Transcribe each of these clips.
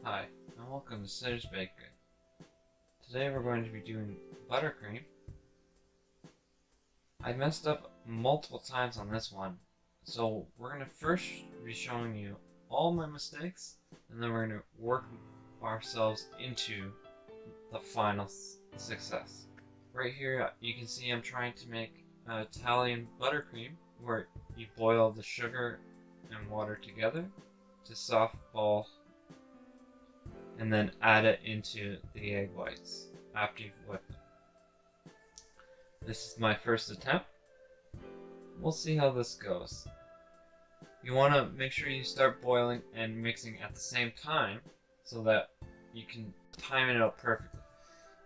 Hi, and welcome to Sitter's Bakery. Today we're going to be doing buttercream. I messed up multiple times on this one, so we're going to first be showing you all my mistakes, and then we're going to work ourselves into the final success. Right here you can see I'm trying to make Italian buttercream, where you boil the sugar and water together to soft ball and then add it into the egg whites after you've whipped them. This is my first attempt. We'll see how this goes. You want to make sure you start boiling and mixing at the same time so that you can time it out perfectly.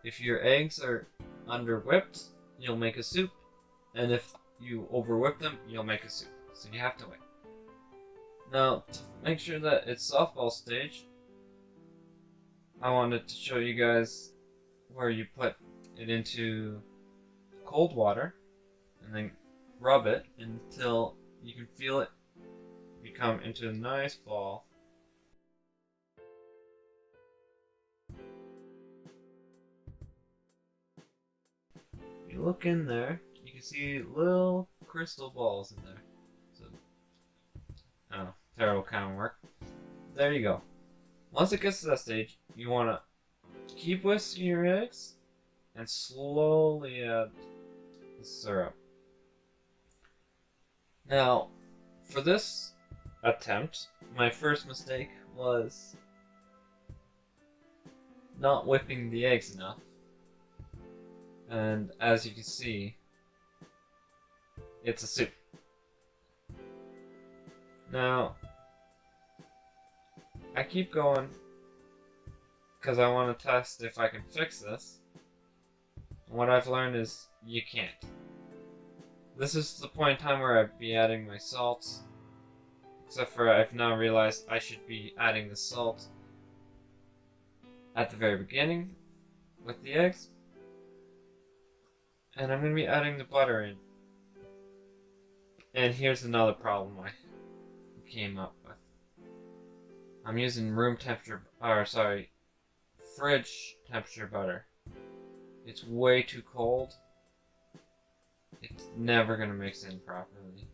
If your eggs are under whipped, you'll make a soup, and if you over whip them, you'll make a soup. So you have to wait. Now, to make sure that it's softball stage, I wanted to show you guys where you put it into cold water and then rub it until you can feel it become into a nice ball. You look in there, you can see little crystal balls in there. So, oh, terrible camera work. There you go. Once it gets to that stage, you want to keep whisking your eggs and slowly add the syrup. Now, for this attempt, my first mistake was not whipping the eggs enough. And as you can see, it's a soup. Now, I keep going because I want to test if I can fix this. What I've learned is you can't. This is the point in time where I'd be adding my salt, except for I've now realized I should be adding the salt at the very beginning with the eggs. And I'm going to be adding the butter in. And here's another problem I came up with. I'm using fridge temperature butter. It's way too cold. It's never going to mix in properly.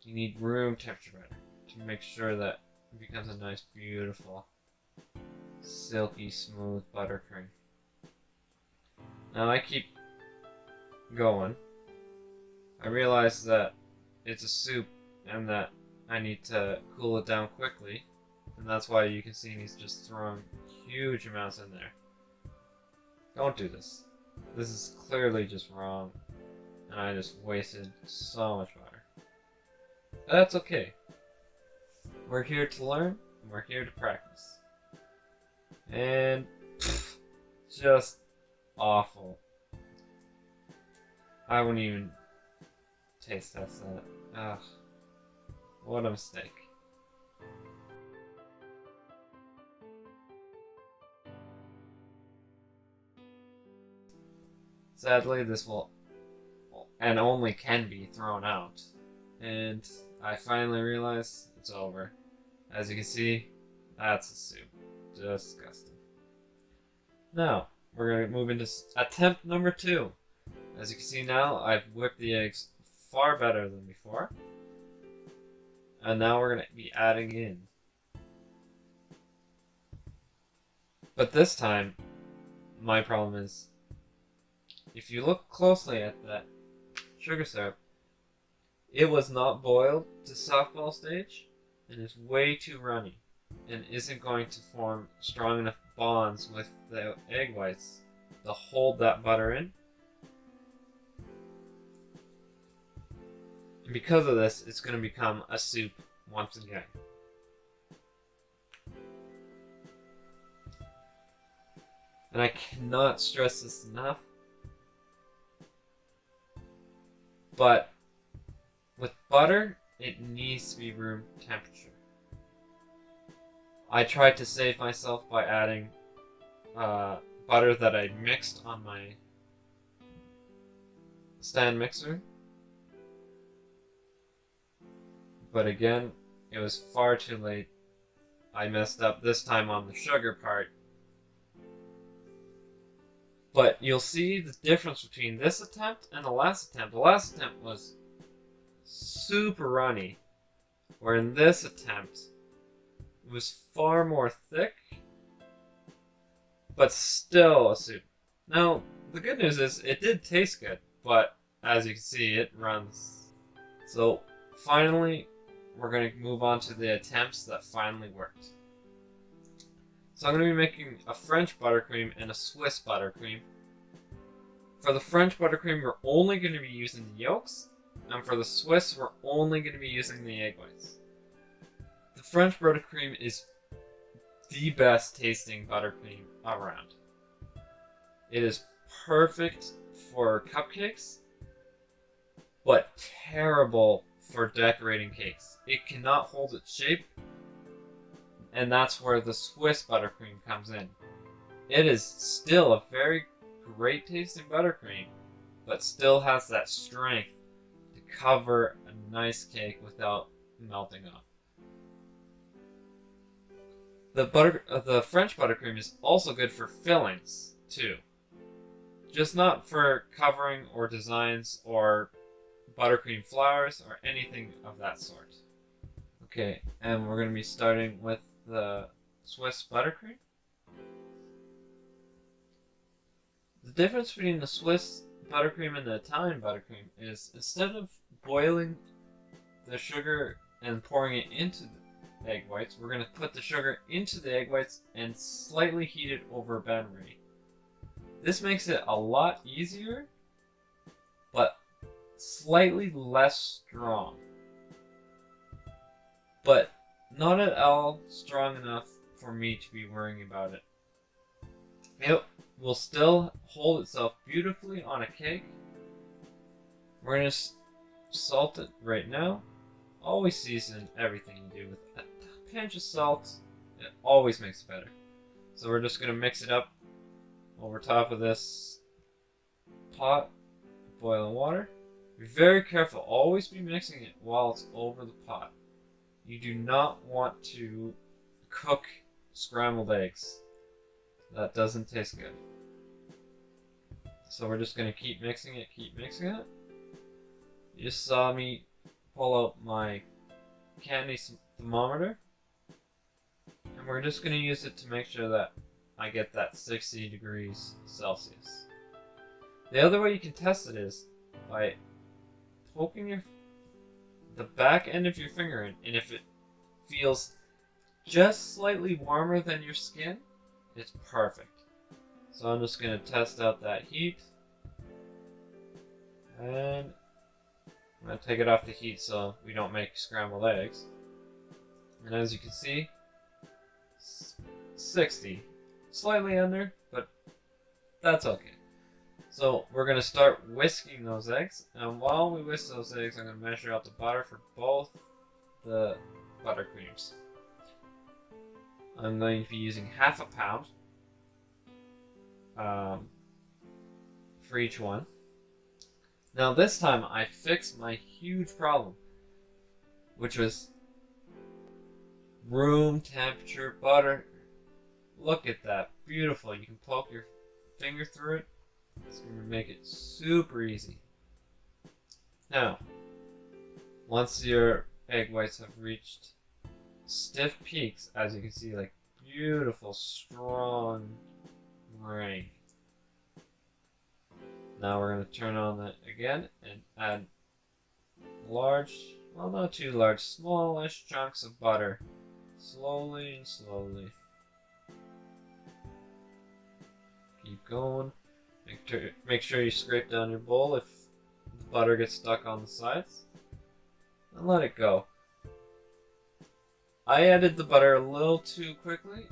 You need room temperature butter to make sure that it becomes a nice, beautiful, silky, smooth buttercream. Now I keep going. I realize that it's a soup and that I need to cool it down quickly. And that's why you can see he's just throwing huge amounts in there. Don't do this. This is clearly just wrong. And I just wasted so much butter. But that's okay. We're here to learn, and we're here to practice. And just awful. I wouldn't even taste test that. Ugh. What a mistake. Sadly, this will and only can be thrown out. And I finally realized it's over. As you can see, that's a soup. Disgusting. Now, we're going to move into attempt number 2. As you can see now, I've whipped the eggs far better than before. And now we're going to be adding in. But this time, my problem is, if you look closely at that sugar syrup, it was not boiled to softball stage and is way too runny and isn't going to form strong enough bonds with the egg whites to hold that butter in. And because of this, it's going to become a soup once again. And I cannot stress this enough, but with butter, it needs to be room temperature. I tried to save myself by adding butter that I mixed on my stand mixer. But again, it was far too late. I messed up this time on the sugar part. But you'll see the difference between this attempt and the last attempt. The last attempt was super runny, where in this attempt it was far more thick, but still a soup. Now, the good news is it did taste good, but as you can see, it runs. So finally, we're going to move on to the attempts that finally worked. So I'm going to be making a French buttercream and a Swiss buttercream. For the French buttercream, we're only going to be using the yolks, and for the Swiss, we're only going to be using the egg whites. The French buttercream is the best tasting buttercream around. It is perfect for cupcakes, but terrible for decorating cakes. It cannot hold its shape, and that's where the Swiss buttercream comes in. It is still a very great tasting buttercream, but still has that strength to cover a nice cake without melting off. The French buttercream is also good for fillings too, just not for covering or designs or buttercream flowers or anything of that sort. Okay, and we're going to be starting with the Swiss buttercream. The difference between the Swiss buttercream and the Italian buttercream is instead of boiling the sugar and pouring it into the egg whites, we're going to put the sugar into the egg whites and slightly heat it over bain-marie. This makes it a lot easier, but slightly less strong. But not at all strong enough for me to be worrying about it. It will still hold itself beautifully on a cake. We're going to salt it right now. Always season everything you do with a pinch of salt. It always makes it better. So we're just going to mix it up over top of this pot of boiling water. Be very careful. Always be mixing it while it's over the pot. You do not want to cook scrambled eggs. That doesn't taste good. So we're just going to keep mixing it, You just saw me pull out my candy thermometer. And we're just going to use it to make sure that I get that 60 degrees Celsius. The other way you can test it is by poking the back end of your finger in, and if it feels just slightly warmer than your skin, it's perfect. So I'm just going to test out that heat, and I'm going to take it off the heat so we don't make scrambled eggs. And as you can see, 60, slightly under, but that's okay. So we're going to start whisking those eggs, and while we whisk those eggs, I'm going to measure out the butter for both the buttercreams. I'm going to be using half a pound for each one. Now this time I fixed my huge problem, which was room temperature butter. Look at that, beautiful. You can poke your finger through it. It's going to make it super easy. Now, once your egg whites have reached stiff peaks, as you can see, like beautiful, strong ring. Now we're going to turn on that again and add large, well not too large, smallish chunks of butter. Slowly and slowly. Keep going. Make sure you scrape down your bowl if the butter gets stuck on the sides. And let it go. I added the butter a little too quickly,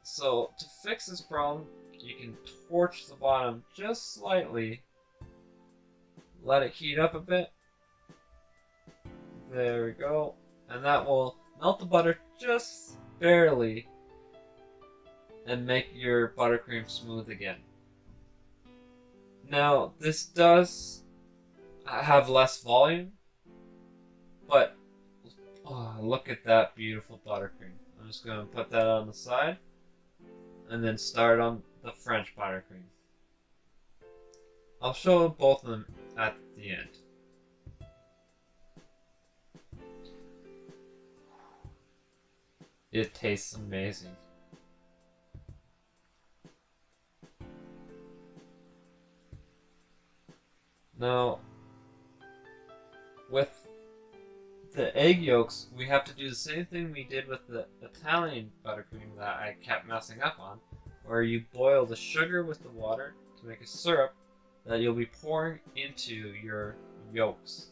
so to fix this problem, you can torch the bottom just slightly, let it heat up a bit. There we go. And that will melt the butter just barely and make your buttercream smooth again. Now, this does have less volume, but oh, look at that beautiful buttercream. I'm just going to put that on the side and then start on the French buttercream. I'll show both of them at the end. It tastes amazing. Now, with the egg yolks, we have to do the same thing we did with the Italian buttercream that I kept messing up on, where you boil the sugar with the water to make a syrup that you'll be pouring into your yolks.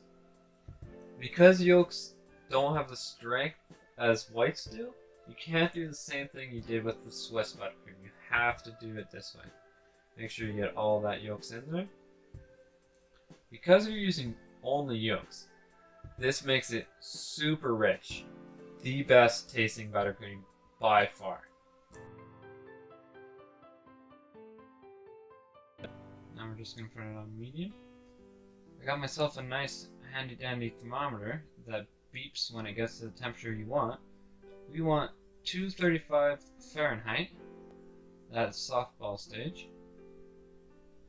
Because yolks don't have the strength as whites do, you can't do the same thing you did with the Swiss buttercream. You have to do it this way. Make sure you get all that yolks in there. Because you're using only yolks, this makes it super rich. The best tasting buttercream by far. Now we're just going to put it on medium. I got myself a nice handy dandy thermometer that beeps when it gets to the temperature you want. We want 235 Fahrenheit. That's softball stage.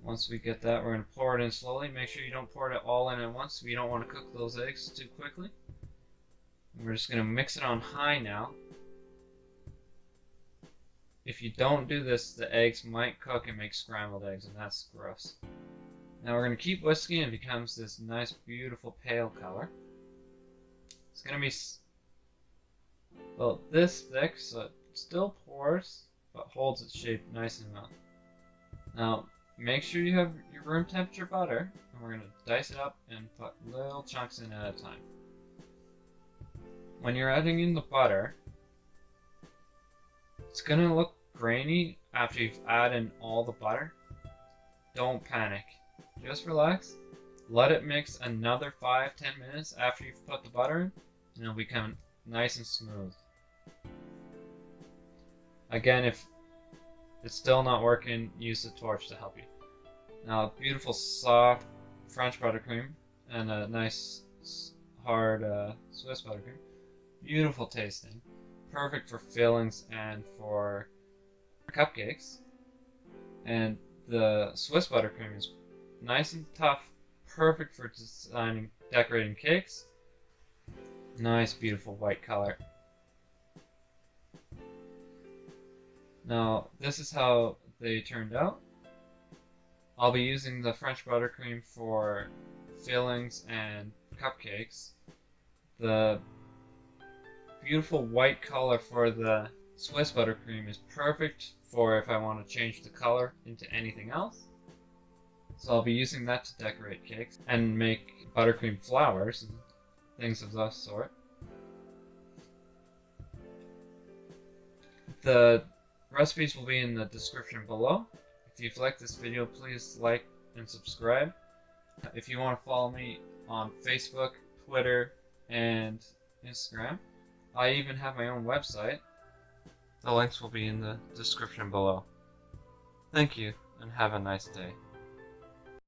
Once we get that, we're going to pour it in slowly. Make sure you don't pour it all in at once. We don't want to cook those eggs too quickly. And we're just going to mix it on high now. If you don't do this, the eggs might cook and make scrambled eggs, and that's gross. Now we're going to keep whisking, and it becomes this nice, beautiful pale color. It's going to be, well, this thick, so it still pours, but holds its shape nice and well. Now, make sure you have your room temperature butter, and we're going to dice it up and put little chunks in at a time. When you're adding in the butter, it's going to look grainy after you've added in all the butter. Don't panic. Just relax. Let it mix another 5-10 minutes after you've put the butter in, and it'll become nice and smooth. Again, if it's still not working, use the torch to help you. Now, beautiful soft French buttercream and a nice hard Swiss buttercream. Beautiful tasting. Perfect for fillings and for cupcakes. And the Swiss buttercream is nice and tough, perfect for decorating cakes. Nice, beautiful white color. Now, this is how they turned out. I'll be using the French buttercream for fillings and cupcakes. The beautiful white color for the Swiss buttercream is perfect for if I want to change the color into anything else. So I'll be using that to decorate cakes and make buttercream flowers and things of that sort. The recipes will be in the description below. If you've liked this video, please like and subscribe. If you want to follow me on Facebook, Twitter, and Instagram, I even have my own website. The links will be in the description below. Thank you, and have a nice day.